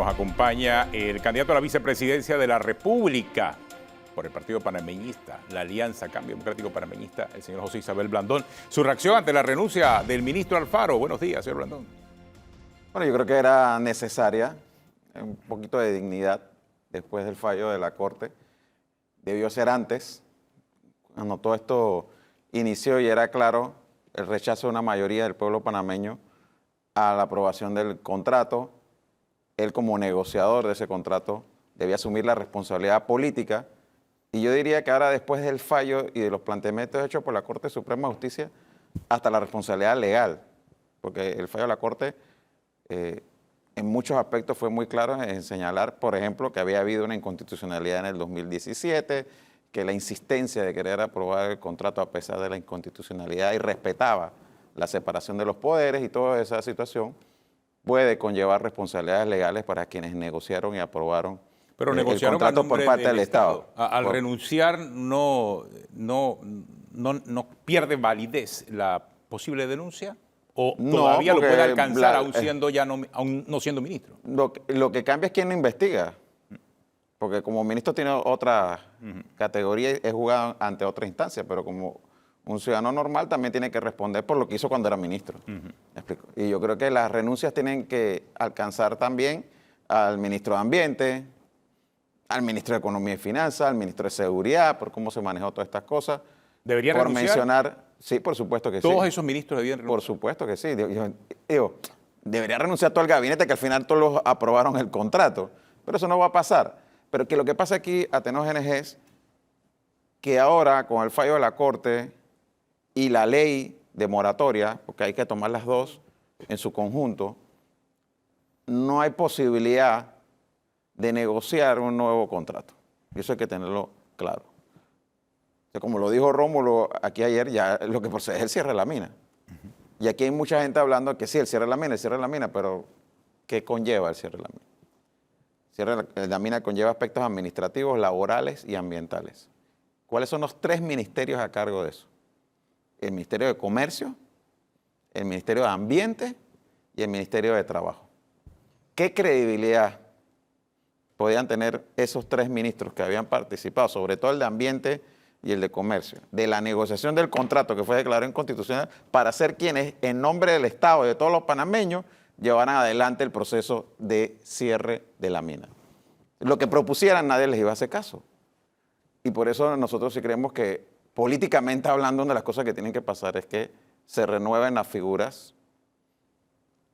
nos acompaña el candidato a la vicepresidencia de la República por el Partido Panameñista, la Alianza Cambio Democrático Panameñista, el señor José Isabel Blandón. Su reacción ante la renuncia del ministro Alfaro. Buenos días, señor Blandón. Bueno, yo creo que era necesaria un poquito de dignidad después del fallo de la Corte. Debió ser antes, cuando todo esto inició y era claro el rechazo de una mayoría del pueblo panameño a la aprobación del contrato. Él, como negociador de ese contrato, debía asumir la responsabilidad política. Y yo diría que ahora, después del fallo y de los planteamientos hechos por la Corte Suprema de Justicia, hasta la responsabilidad legal, porque el fallo de la Corte en muchos aspectos fue muy claro en señalar, por ejemplo, que había habido una inconstitucionalidad en el 2017, que la insistencia de querer aprobar el contrato a pesar de la inconstitucionalidad y respetaba la separación de los poderes, y toda esa situación puede conllevar responsabilidades legales para quienes negociaron y aprobaron el contrato por parte del Estado. Al renunciar no pierde validez la posible denuncia, o todavía lo puede alcanzar aún no siendo ministro. Lo que cambia es quién lo investiga, porque como ministro tiene otra categoría, es jugado ante otra instancia, pero como un ciudadano normal también tiene que responder por lo que hizo cuando era ministro. ¿Me explico? Y yo creo que las renuncias tienen que alcanzar también al ministro de Ambiente, al ministro de Economía y Finanzas, al ministro de Seguridad, por cómo se manejó todas estas cosas. ¿Debería por renunciar? Mencionar, sí, por supuesto que sí. ¿Todos esos ministros debían renunciar? Por supuesto que sí. Digo, debería renunciar todo el gabinete, que al final todos los aprobaron el contrato. Pero eso no va a pasar. Pero que lo que pasa aquí, Atenógenes, es que ahora, con el fallo de la Corte y la ley de moratoria, porque hay que tomar las dos en su conjunto, no hay posibilidad de negociar un nuevo contrato. Y eso hay que tenerlo claro. O sea, como lo dijo Rómulo aquí ayer, ya lo que procede es el cierre de la mina. Y aquí hay mucha gente hablando que sí, el cierre de la mina, pero ¿qué conlleva el cierre de la mina? El cierre de la mina conlleva aspectos administrativos, laborales y ambientales. ¿Cuáles son los tres ministerios a cargo de eso? El Ministerio de Comercio, el Ministerio de Ambiente y el Ministerio de Trabajo. ¿Qué credibilidad podían tener esos tres ministros que habían participado, sobre todo el de Ambiente y el de Comercio, de la negociación del contrato que fue declarado inconstitucional, para ser quienes, en nombre del Estado y de todos los panameños, llevaran adelante el proceso de cierre de la mina? Lo que propusieran, nadie les iba a hacer caso. Y por eso nosotros sí creemos que, políticamente hablando, una de las cosas que tienen que pasar es que se renueven las figuras.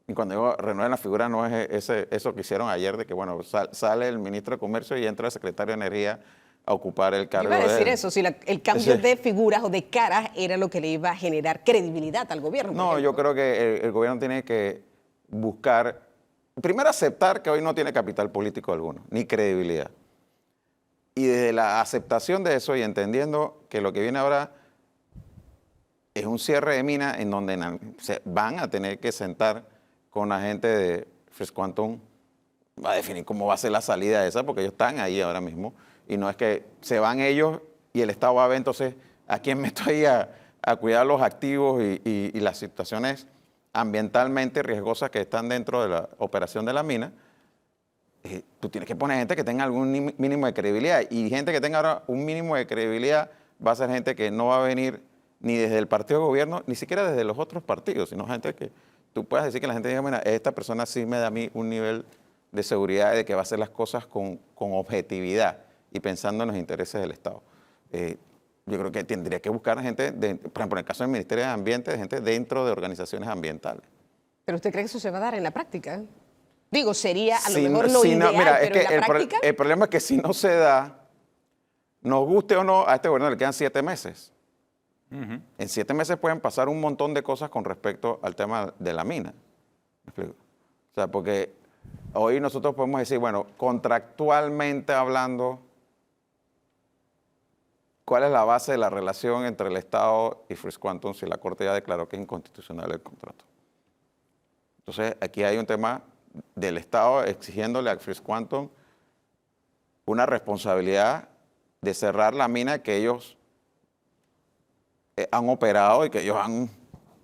Y cuando digo renueven las figuras, no es eso que hicieron ayer, de que bueno, sale el ministro de Comercio y entra el secretario de Energía a ocupar el cargo de él. Iba a decir eso, si el cambio de figuras o de caras era lo que le iba a generar credibilidad al gobierno. No, yo creo que el gobierno tiene que buscar, primero aceptar que hoy no tiene capital político alguno, ni credibilidad. Y desde la aceptación de eso y entendiendo que lo que viene ahora es un cierre de mina en donde se van a tener que sentar con la gente de First Quantum a definir cómo va a ser la salida de esa, porque ellos están ahí ahora mismo. Y no es que se van ellos y el Estado va a ver, entonces, ¿a quién meto ahí a cuidar los activos y las situaciones ambientalmente riesgosas que están dentro de la operación de la mina? Tú tienes que poner gente que tenga algún mínimo de credibilidad. Y gente que tenga ahora un mínimo de credibilidad va a ser gente que no va a venir ni desde el partido de gobierno, ni siquiera desde los otros partidos, sino gente que tú puedas decir que la gente diga, mira, esta persona sí me da a mí un nivel de seguridad de que va a hacer las cosas con objetividad y pensando en los intereses del Estado. Yo creo que tendría que buscar gente, por ejemplo, en el caso del Ministerio de Ambiente, de gente dentro de organizaciones ambientales. ¿Pero usted cree que eso se va a dar en la práctica? Digo, sería a lo mejor lo ideal, mira, pero es que en la práctica... el problema es que si no se da, nos guste o no, a este gobierno le quedan 7 meses. En 7 meses pueden pasar un montón de cosas con respecto al tema de la mina. ¿Me explico? O sea, porque hoy nosotros podemos decir, bueno, contractualmente hablando, ¿cuál es la base de la relación entre el Estado y First Quantum si la Corte ya declaró que es inconstitucional el contrato? Entonces, aquí hay un tema del Estado exigiéndole a First Quantum una responsabilidad de cerrar la mina que ellos han operado y que ellos han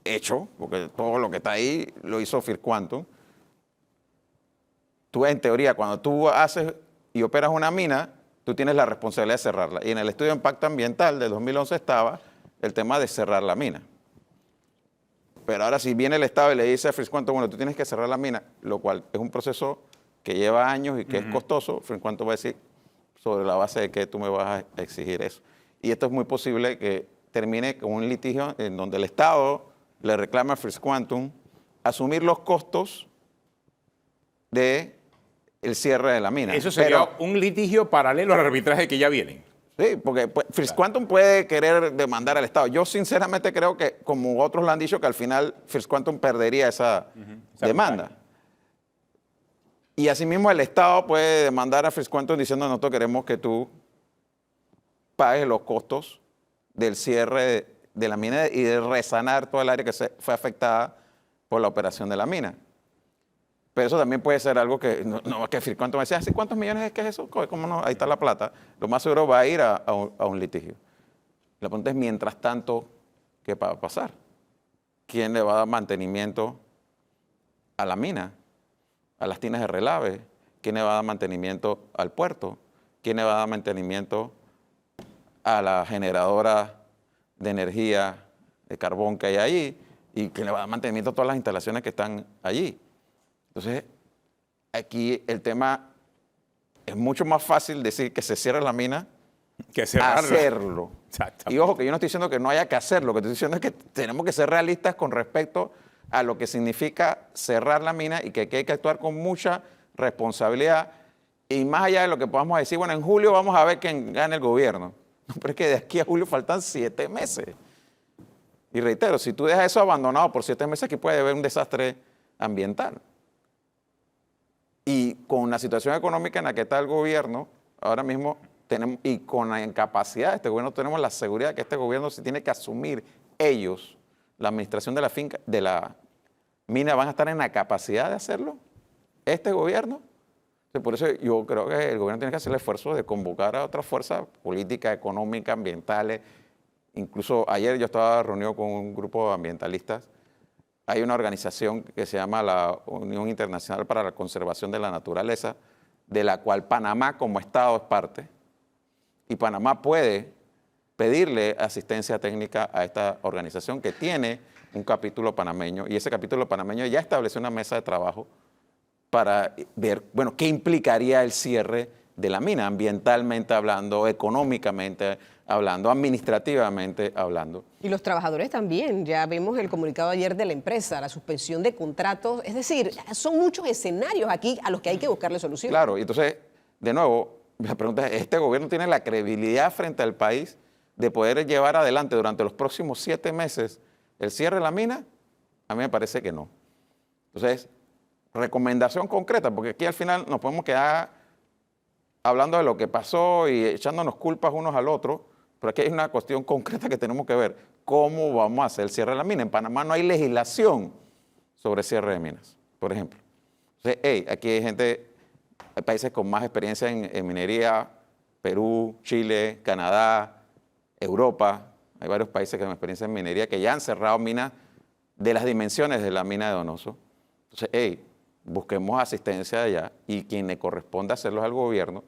hecho, porque todo lo que está ahí lo hizo First Quantum. tú en teoría, cuando tú haces y operas una mina, tú tienes la responsabilidad de cerrarla. Y en el estudio de impacto ambiental del 2011 estaba el tema de cerrar la mina. Pero ahora si viene el Estado y le dice a First Quantum, bueno, tú tienes que cerrar la mina, lo cual es un proceso que lleva años y que es costoso, First Quantum va a decir, sobre la base de que tú me vas a exigir eso. Y esto es muy posible que termine con un litigio en donde el Estado le reclama a First Quantum asumir los costos del cierre de la mina. Eso sería un litigio paralelo al arbitraje que ya vienen. Sí, porque First Quantum puede querer demandar al Estado. Yo sinceramente creo que, como otros lo han dicho, que al final First Quantum perdería esa demanda. Y asimismo el Estado puede demandar a First Quantum diciendo nosotros queremos que tú pagues los costos del cierre de la mina y de resanar toda el área que fue afectada por la operación de la mina. Pero eso también puede ser algo que, que First Quantum me decía, ¿así cuántos millones es que es eso? ¿Cómo no? Ahí está la plata. Lo más seguro va a ir a un litigio. La pregunta es, mientras tanto, ¿qué va a pasar? ¿Quién le va a dar mantenimiento a la mina? ¿A las tinas de relave? ¿Quién le va a dar mantenimiento al puerto? ¿Quién le va a dar mantenimiento a la generadora de energía de carbón que hay ahí? ¿Y quién le va a dar mantenimiento a todas las instalaciones que están allí? Entonces, aquí el tema es mucho más fácil decir que se cierre la mina que hacerlo. Exactamente. Y ojo, que yo no estoy diciendo que no haya que hacerlo, lo que estoy diciendo es que tenemos que ser realistas con respecto a lo que significa cerrar la mina y que aquí hay que actuar con mucha responsabilidad. Y más allá de lo que podamos decir, bueno, en julio vamos a ver quién gana el gobierno. Pero es que de aquí a julio faltan 7 meses. Y reitero, si tú dejas eso abandonado por 7 meses, aquí puede haber un desastre ambiental. Y con la situación económica en la que está el gobierno, ahora mismo tenemos, y con la incapacidad de este gobierno, tenemos la seguridad de que este gobierno se tiene que asumir ellos, la administración de la finca, de la mina, van a estar en la capacidad de hacerlo, este gobierno. Entonces, por eso yo creo que el gobierno tiene que hacer el esfuerzo de convocar a otras fuerzas políticas, económicas, ambientales. Incluso ayer yo estaba reunido con un grupo de ambientalistas. Hay una organización que se llama la Unión Internacional para la Conservación de la Naturaleza, de la cual Panamá como Estado es parte, y Panamá puede pedirle asistencia técnica a esta organización que tiene un capítulo panameño, y ese capítulo panameño ya estableció una mesa de trabajo para ver, bueno, qué implicaría el cierre de la mina, ambientalmente hablando, económicamente hablando, administrativamente hablando. Y los trabajadores también, ya vemos el comunicado ayer de la empresa, la suspensión de contratos, es decir, son muchos escenarios aquí a los que hay que buscarle solución. Claro, y entonces, de nuevo, la pregunta es, ¿este gobierno tiene la credibilidad frente al país de poder llevar adelante durante los próximos 7 meses el cierre de la mina? A mí me parece que no. Entonces, recomendación concreta, porque aquí al final nos podemos quedar hablando de lo que pasó y echándonos culpas unos al otro, pero aquí hay una cuestión concreta que tenemos que ver. ¿Cómo vamos a hacer el cierre de la mina? En Panamá no hay legislación sobre cierre de minas, por ejemplo. Entonces, aquí hay gente, hay países con más experiencia en minería, Perú, Chile, Canadá, Europa. Hay varios países con experiencia en minería que ya han cerrado minas de las dimensiones de la mina de Donoso. Entonces, busquemos asistencia allá y quien le corresponda hacerlo es al gobierno.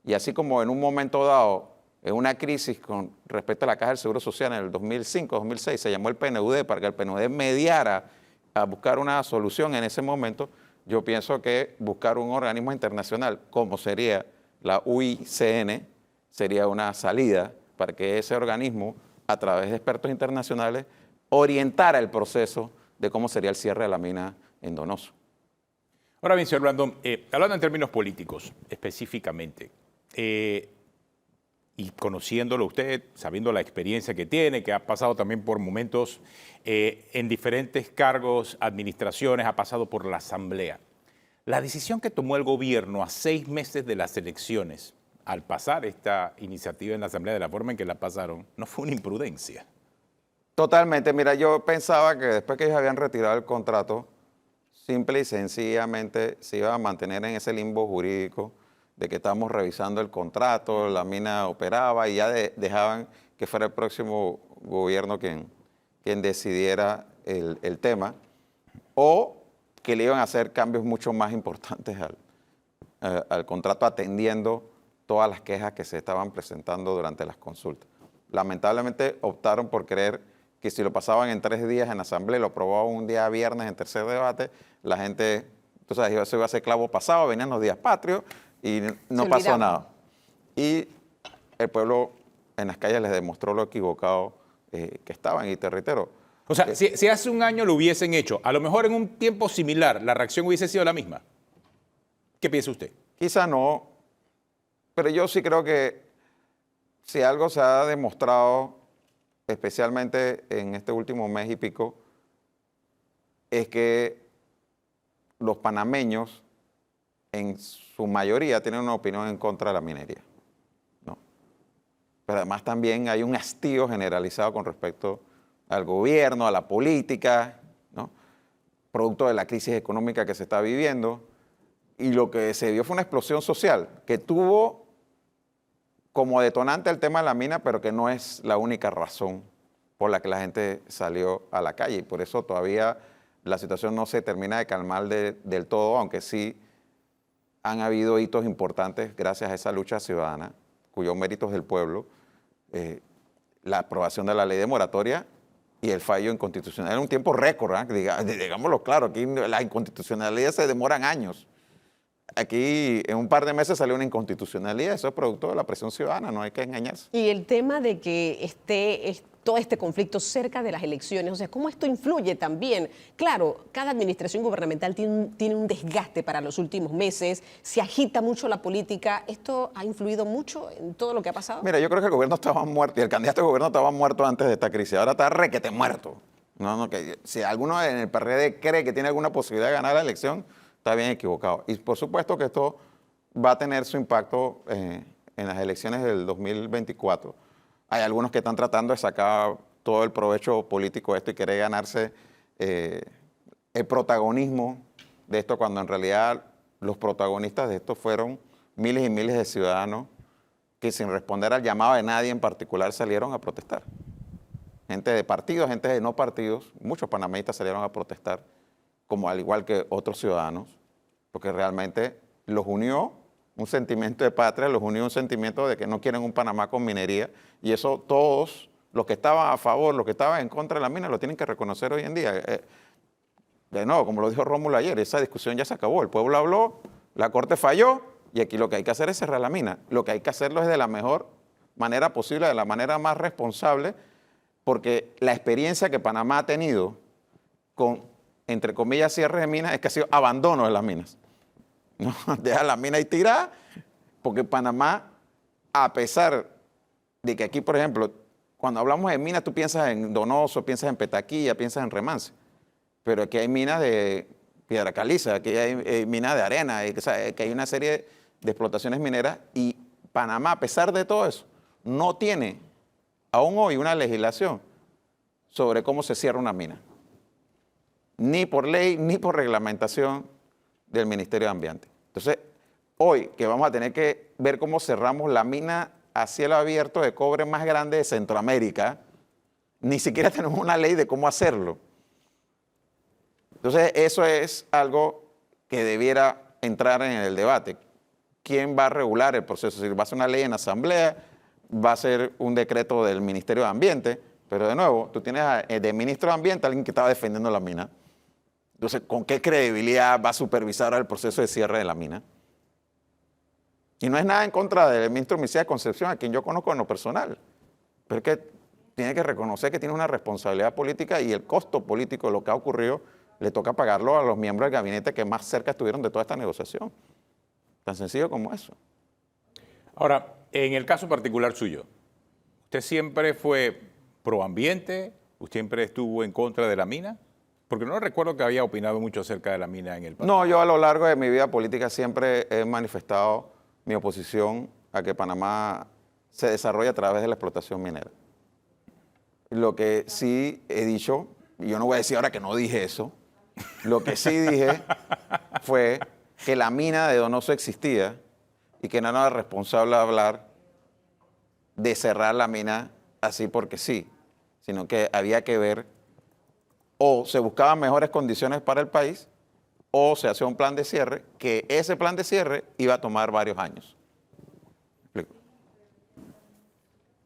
Y así como en un momento dado, en una crisis con respecto a la Caja del Seguro Social en el 2005-2006, se llamó el PNUD para que el PNUD mediara a buscar una solución en ese momento, yo pienso que buscar un organismo internacional como sería la UICN sería una salida para que ese organismo, a través de expertos internacionales, orientara el proceso de cómo sería el cierre de la mina en Donoso. Ahora bien, señor Blandón, hablando en términos políticos específicamente, y conociéndolo usted, sabiendo la experiencia que tiene, que ha pasado también por momentos en diferentes cargos, administraciones, ha pasado por la Asamblea. La decisión que tomó el gobierno a 6 meses de las elecciones, al pasar esta iniciativa en la Asamblea de la forma en que la pasaron, no fue una imprudencia. Totalmente. Mira, yo pensaba que después que ellos habían retirado el contrato, simple y sencillamente se iba a mantener en ese limbo jurídico de que estábamos revisando el contrato, la mina operaba y ya dejaban que fuera el próximo gobierno quien decidiera el tema, o que le iban a hacer cambios mucho más importantes al contrato atendiendo todas las quejas que se estaban presentando durante las consultas. Lamentablemente optaron por creer que si lo pasaban en 3 días en asamblea, lo aprobaban un día viernes en tercer debate, la gente, tú sabes, eso iba a ser clavo pasado, venían los días patrios y no pasó nada. Y el pueblo en las calles les demostró lo equivocado que estaban, y te reitero. O sea, si hace un año lo hubiesen hecho, a lo mejor en un tiempo similar, la reacción hubiese sido la misma. ¿Qué piensa usted? Quizá no, pero yo sí creo que si algo se ha demostrado, especialmente en este último mes y pico, es que los panameños, en su mayoría, tienen una opinión en contra de la minería, ¿no? Pero además también hay un hastío generalizado con respecto al gobierno, a la política, ¿no? Producto de la crisis económica que se está viviendo. Y lo que se vio fue una explosión social que tuvo como detonante el tema de la mina, pero que no es la única razón por la que la gente salió a la calle. Y por eso todavía la situación no se termina de calmar del todo, aunque sí han habido hitos importantes gracias a esa lucha ciudadana, cuyos méritos del pueblo, la aprobación de la ley de moratoria y el fallo inconstitucional en un tiempo récord, digámoslo claro, aquí las inconstitucionalidades se demoran años. Aquí en un par de meses salió una inconstitucionalidad, eso es producto de la presión ciudadana, no hay que engañarse. Y el tema de que esté todo este conflicto cerca de las elecciones, o sea, ¿cómo esto influye también? Claro, cada administración gubernamental tiene un desgaste para los últimos meses, se agita mucho la política, ¿esto ha influido mucho en todo lo que ha pasado? Mira, yo creo que el gobierno estaba muerto y el candidato de gobierno estaba muerto antes de esta crisis, ahora está requete muerto. No, que si alguno en el PRD cree que tiene alguna posibilidad de ganar la elección, está bien equivocado. Y por supuesto que esto va a tener su impacto en las elecciones del 2024. Hay algunos que están tratando de sacar todo el provecho político de esto y querer ganarse el protagonismo de esto, cuando en realidad los protagonistas de esto fueron miles y miles de ciudadanos que, sin responder al llamado de nadie en particular, salieron a protestar. Gente de partidos, gente de no partidos, muchos panameñistas salieron a protestar, como al igual que otros ciudadanos, porque realmente los unió un sentimiento de patria, los unió un sentimiento de que no quieren un Panamá con minería, y eso todos, los que estaban a favor, los que estaban en contra de la mina, lo tienen que reconocer hoy en día. De nuevo, como lo dijo Rómulo ayer, esa discusión ya se acabó, el pueblo habló, la Corte falló, y aquí lo que hay que hacer es cerrar la mina. Lo que hay que hacerlo es de la mejor manera posible, de la manera más responsable, porque la experiencia que Panamá ha tenido con, entre comillas, cierre de minas, es que ha sido abandono de las minas. No, deja la mina y tira, porque Panamá, a pesar de que aquí, por ejemplo, cuando hablamos de minas, tú piensas en Donoso, piensas en Petaquilla, piensas en Remance, pero aquí hay minas de piedra caliza, aquí hay minas de arena, que hay una serie de explotaciones mineras, y Panamá, a pesar de todo eso, no tiene aún hoy una legislación sobre cómo se cierra una mina, ni por ley, ni por reglamentación del Ministerio de Ambiente. Entonces, hoy que vamos a tener que ver cómo cerramos la mina a cielo abierto de cobre más grande de Centroamérica, ni siquiera tenemos una ley de cómo hacerlo. Entonces, eso es algo que debiera entrar en el debate. ¿Quién va a regular el proceso? Si va a ser una ley en asamblea, va a ser un decreto del Ministerio de Ambiente, pero de nuevo, tú tienes de ministro de Ambiente alguien que estaba defendiendo la mina. Entonces, ¿con qué credibilidad va a supervisar el proceso de cierre de la mina? Y no es nada en contra del ministro Micía de Concepción, a quien yo conozco en lo personal, pero es que tiene que reconocer que tiene una responsabilidad política, y el costo político de lo que ha ocurrido le toca pagarlo a los miembros del gabinete que más cerca estuvieron de toda esta negociación. Tan sencillo como eso. Ahora, en el caso particular suyo, ¿usted siempre fue pro ambiente? ¿Usted siempre estuvo en contra de la mina? Porque no recuerdo que había opinado mucho acerca de la mina en el pasado. No, yo a lo largo de mi vida política siempre he manifestado mi oposición a que Panamá se desarrolle a través de la explotación minera. Lo que sí he dicho, y yo no voy a decir ahora que no dije eso, lo que sí dije fue que la mina de Donoso existía y que no era responsable de hablar de cerrar la mina así porque sí, sino que había que ver, o se buscaban mejores condiciones para el país, o se hacía un plan de cierre, que ese plan de cierre iba a tomar varios años. ¿Me explico?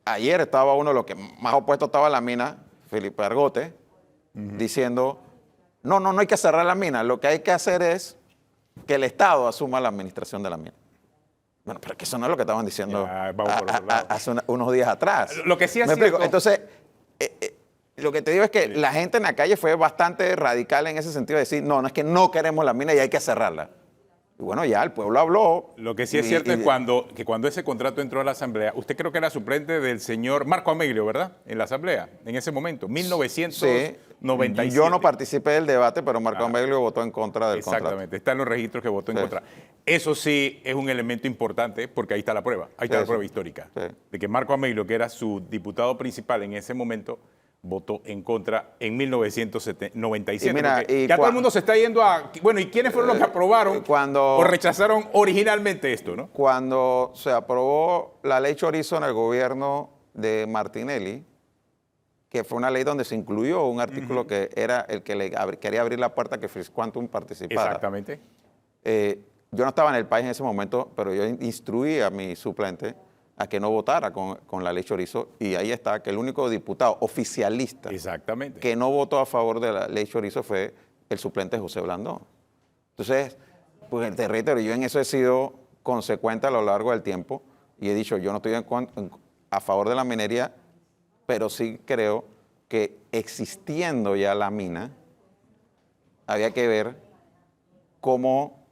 Ayer estaba uno de los que más opuesto estaba a la mina, Felipe Argote, diciendo, no hay que cerrar la mina, lo que hay que hacer es que el Estado asuma la administración de la mina. Bueno, pero que eso no es lo que estaban diciendo Ya, vamos por otro lado. hace unos días atrás. Lo que sí es ¿Me explico? cierto- Entonces, lo que te digo es que la gente en la calle fue bastante radical en ese sentido de decir, no es que no queremos la mina y hay que cerrarla. Y bueno, ya el pueblo habló. Lo que sí es cierto es que cuando ese contrato entró a la Asamblea, usted creo que era suplente del señor Marco Ameglio, ¿verdad? En la Asamblea, en ese momento, 1997. Yo no participé del debate, pero Marco Ameglio votó en contra del contrato. Exactamente, está en los registros que votó en Sí. contra. Eso sí es un elemento importante porque ahí está la prueba, ahí está Sí, la prueba sí. histórica, Sí. de que Marco Ameglio, que era su diputado principal en ese momento, votó en contra en 1997. Y mira, porque y ya todo el mundo se está yendo a... Bueno, ¿y quiénes fueron los que aprobaron o rechazaron originalmente esto, no? Cuando se aprobó la ley Chorizo en el gobierno de Martinelli, que fue una ley donde se incluyó un artículo que era el que quería abrir la puerta a que Quantum participara. Exactamente. Yo no estaba en el país en ese momento, pero yo instruí a mi suplente a que no votara con la ley Chorizo, y ahí está que el único diputado oficialista Exactamente. que no votó a favor de la ley Chorizo fue el suplente José Blandón. Entonces, pues te reitero, yo en eso he sido consecuente a lo largo del tiempo y he dicho, yo no estoy a favor de la minería, pero sí creo que existiendo ya la mina, había que ver cómo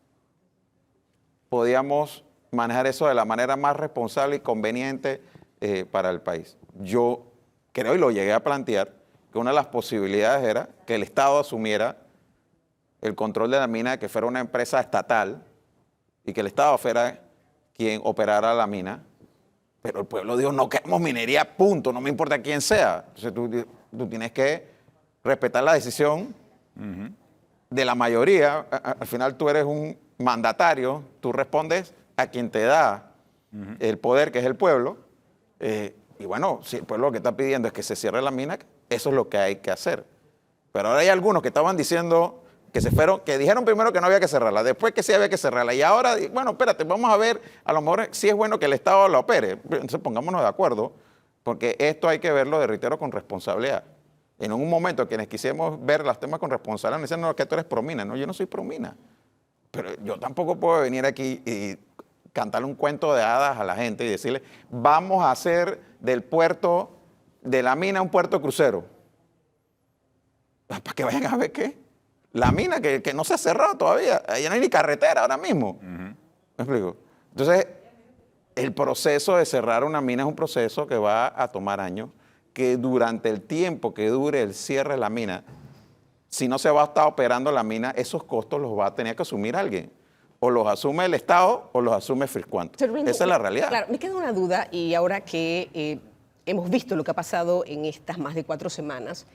podíamos manejar eso de la manera más responsable y conveniente para el país. Yo creo, y lo llegué a plantear, que una de las posibilidades era que el Estado asumiera el control de la mina, que fuera una empresa estatal y que el Estado fuera quien operara la mina. Pero el pueblo dijo, no queremos minería, punto, no me importa quién sea. Entonces tú tienes que respetar la decisión de la mayoría. Al final tú eres un mandatario, tú respondes a quien te da el poder, que es el pueblo. Y bueno, si el pueblo lo que está pidiendo es que se cierre la mina, eso es lo que hay que hacer. Pero ahora hay algunos que estaban diciendo que que dijeron primero que no había que cerrarla, después que sí había que cerrarla, y ahora, bueno, espérate, vamos a ver, a lo mejor sí es bueno que el Estado la opere. Entonces pongámonos de acuerdo, porque esto hay que verlo, reitero, con responsabilidad. En un momento quienes quisimos ver los temas con responsabilidad, nos dicen, no, que tú eres promina. No, yo no soy promina. Pero yo tampoco puedo venir aquí y cantarle un cuento de hadas a la gente y decirle, vamos a hacer del puerto de la mina un puerto crucero. Para que vayan a ver qué. La mina que no se ha cerrado todavía. Ahí no hay ni carretera ahora mismo. ¿Me explico? Entonces, el proceso de cerrar una mina es un proceso que va a tomar años, que durante el tiempo que dure el cierre de la mina, si no se va a estar operando la mina, esos costos los va a tener que asumir alguien. O los asume el Estado o los asume Quantum. Esa es la realidad. Claro, me queda una duda, y ahora que hemos visto lo que ha pasado en estas más de 4 semanas,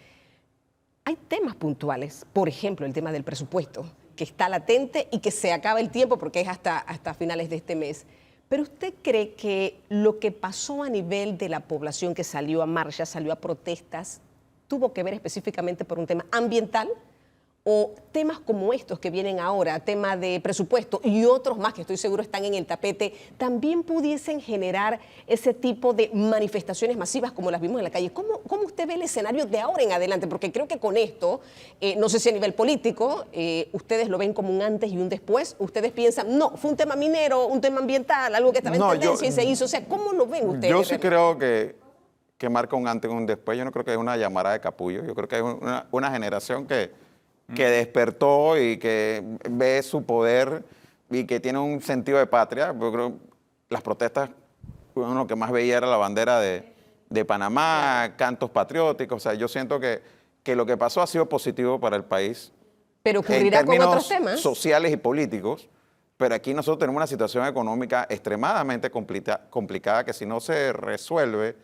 hay temas puntuales, por ejemplo, el tema del presupuesto, que está latente y que se acaba el tiempo porque es hasta finales de este mes. Pero ¿usted cree que lo que pasó a nivel de la población que salió a marcha, salió a protestas, tuvo que ver específicamente por un tema ambiental? ¿O temas como estos que vienen ahora, tema de presupuesto y otros más que estoy seguro están en el tapete, también pudiesen generar ese tipo de manifestaciones masivas como las vimos en la calle? ¿Cómo usted ve el escenario de ahora en adelante? Porque creo que con esto, no sé si a nivel político, ustedes lo ven como un antes y un después. Ustedes piensan, no, fue un tema minero, un tema ambiental, algo que estaba en tendencia y se hizo. O sea, ¿cómo lo ven ustedes? Yo sí creo que marca un antes y un después. Yo no creo que es una llamada de capullo. Yo creo que es una generación que despertó y que ve su poder y que tiene un sentido de patria. Yo creo que las protestas, uno lo que más veía era la bandera de Panamá, cantos patrióticos. O sea, yo siento que lo que pasó ha sido positivo para el país. Pero ocurrirá con otros temas. En términos sociales y políticos. Pero aquí nosotros tenemos una situación económica extremadamente complicada que si no se resuelve,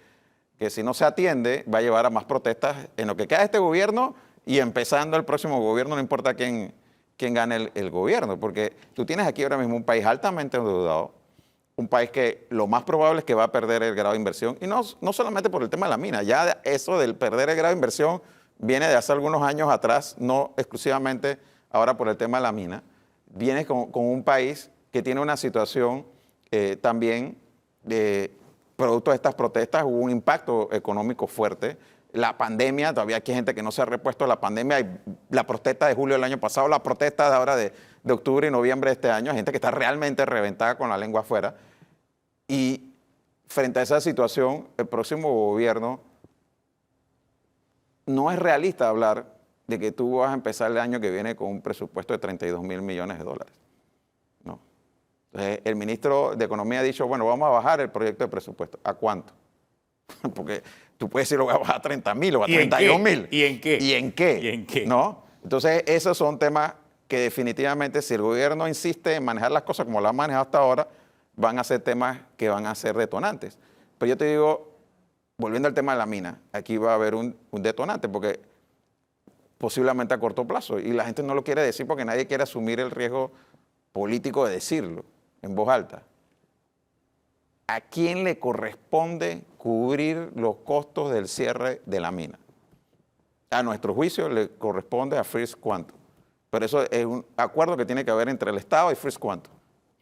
que si no se atiende, va a llevar a más protestas en lo que queda de este gobierno. Y empezando el próximo gobierno, no importa quién gane el gobierno, porque tú tienes aquí ahora mismo un país altamente endeudado, un país que lo más probable es que va a perder el grado de inversión, y no solamente por el tema de la mina, ya eso del perder el grado de inversión viene de hace algunos años atrás, no exclusivamente ahora por el tema de la mina, vienes con un país que tiene una situación también, producto de estas protestas, hubo un impacto económico fuerte. La pandemia, todavía aquí hay gente que no se ha repuesto a la pandemia, y la protesta de julio del año pasado, la protesta de ahora de octubre y noviembre de este año, hay gente que está realmente reventada con la lengua afuera. Y frente a esa situación, el próximo gobierno no es realista hablar de que tú vas a empezar el año que viene con un presupuesto de 32 mil millones de dólares. No. Entonces, el ministro de Economía ha dicho, bueno, vamos a bajar el proyecto de presupuesto. ¿A cuánto? Porque tú puedes decir, lo voy a bajar a 30 mil o a 32 mil. ¿Y en qué? ¿Y en qué? ¿Y en qué? ¿No? Entonces, esos son temas que definitivamente, si el gobierno insiste en manejar las cosas como lo ha manejado hasta ahora, van a ser temas que van a ser detonantes. Pero yo te digo, volviendo al tema de la mina, aquí va a haber un detonante, porque posiblemente a corto plazo, y la gente no lo quiere decir porque nadie quiere asumir el riesgo político de decirlo en voz alta. ¿A quién le corresponde cubrir los costos del cierre de la mina? A nuestro juicio le corresponde a First Quantum. Pero eso es un acuerdo que tiene que haber entre el Estado y First Quantum.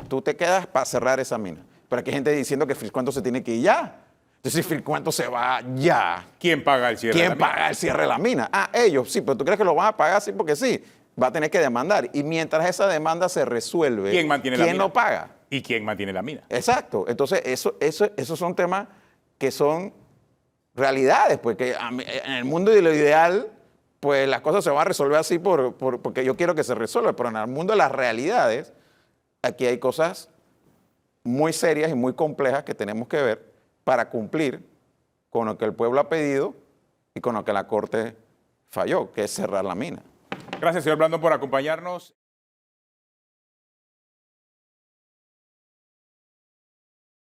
Tú te quedas para cerrar esa mina. Pero aquí hay gente diciendo que First Quantum se tiene que ir ya. Entonces, si First Quantum se va ya, ¿Quién paga el cierre de la ¿quién mina? paga el cierre de la mina? Ah, ellos, sí, pero tú crees que lo van a pagar, sí, porque sí. Va a tener que demandar. Y mientras esa demanda se resuelve, ¿Quién mantiene la mina? ¿Quién lo paga? ¿Y quién mantiene la mina? Exacto. Entonces, esos son temas que son realidades, porque en el mundo de lo ideal, pues las cosas se van a resolver así porque yo quiero que se resuelva, pero en el mundo de las realidades, aquí hay cosas muy serias y muy complejas que tenemos que ver para cumplir con lo que el pueblo ha pedido y con lo que la Corte falló, que es cerrar la mina. Gracias, señor Blandón, por acompañarnos.